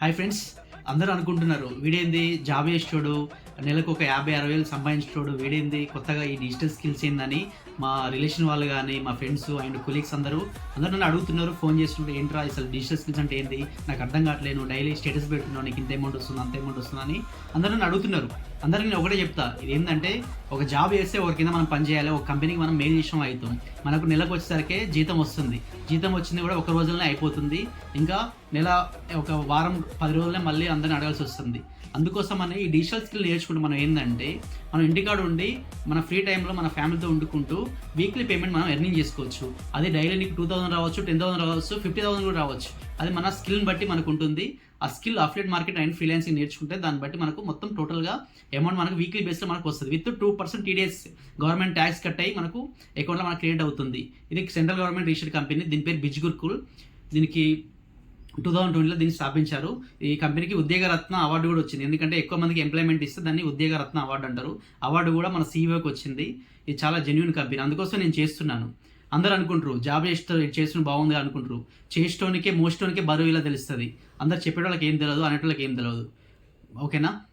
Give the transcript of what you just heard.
Hi friends, అందరూ అనుకుంటున్నారు వీడేంది job చేసేటోడు, నెలకు ఒక 50-60 వేలు సంపాదించేటోడు, వీడేంది కొత్తగా ఈ డిజిటల్ స్కిల్స్ ఏందని మా రిలేషన్ వాళ్ళు కానీ మా ఫ్రెండ్స్ అండ్ కొలీగ్స్ అందరూ నన్ను అడుగుతున్నారు. ఫోన్ చేస్తుంటే ఏంట్రా అసలు డిజిటల్ స్కిల్స్ అంటే ఏంది, నాకు అర్థం కావట్లేదు, నువ్వు డైలీ స్టేటస్ పెడుతున్నావు, నీకు ఇంత అమౌంట్ వస్తుంది అంత అమౌంట్ వస్తుంది అని అందరూ నన్ను అడుగుతున్నారు. అందరికీ నేను ఒకటే చెప్తా, ఇది ఏంటంటే ఒక జాబ్ చేస్తే ఒక కింద మనం పని చేయాలి, ఒక కంపెనీకి మనం మెయిల్ చేసిన అవుతాం, మనకు నెలకు వచ్చేసరికి జీతం వస్తుంది. జీతం వచ్చింది కూడా ఒక రోజులోనే అయిపోతుంది, ఇంకా నెల ఒక వారం 10 రోజులనే మళ్ళీ అందరిని అడగాల్సి వస్తుంది. అందుకోసమని ఈ డిజిటల్ స్కిల్ నేర్చుకుంటే మనం ఏంటంటే మనం ఇంటికాడ ఉండి మన ఫ్రీ టైంలో మన ఫ్యామిలీతో వండుకుంటూ వీక్లీ పేమెంట్ మనం ఎర్నింగ్ చేసుకోవచ్చు. అది డైలీ నీకు 2000 రావచ్చు, 10,000 రావచ్చు, 50,000 కూడా రావచ్చు. అది మన స్కిల్ని బట్టి మనకు ఉంటుంది. ఆ skill affiliate market and freelancing నేర్చుకుంటే దాన్ని బట్టి మనకు మొత్తం టోటల్గా అమౌంట్ మనకు వీక్లీ బేస్లో మనకు వస్తుంది. With 2% TDS government tax cut అయ్యి మనకు అకౌంట్లో మనకు క్రియేట్ అవుతుంది. ఇది సెంట్రల్ గవర్నమెంట్ రిజిస్టర్డ్ కంపెనీ, దీని పేరు బిజ్ గురుకుల్. దీనికి 2020లో దీన్ని స్థాపించారు. ఈ కంపెనీకి ఉద్యోగరత్న అవార్డు కూడా వచ్చింది, ఎందుకంటే ఎక్కువ మందికి ఎంప్లాయ్మెంట్ ఇస్తే దాన్ని ఉద్యోగరత్న అవార్డు అంటారు. అవార్డు కూడా మన సీఈఓకి వచ్చింది. ఇది చాలా జెన్యూన్ కంపెనీ, అందుకోసం నేను చేస్తున్నాను. అందరూ అనుకుంటారు జాబ్ చేస్తున్న బాగుంది అనుకుంటారు, చేసేటోనికే మోస్టోనికే బరువు ఇలా తెలుస్తుంది. అందరు చెప్పేటోళ్ళకి ఏం తెలియదు, అనేటోళ్ళకి ఏం తెలియదు. ఓకేనా?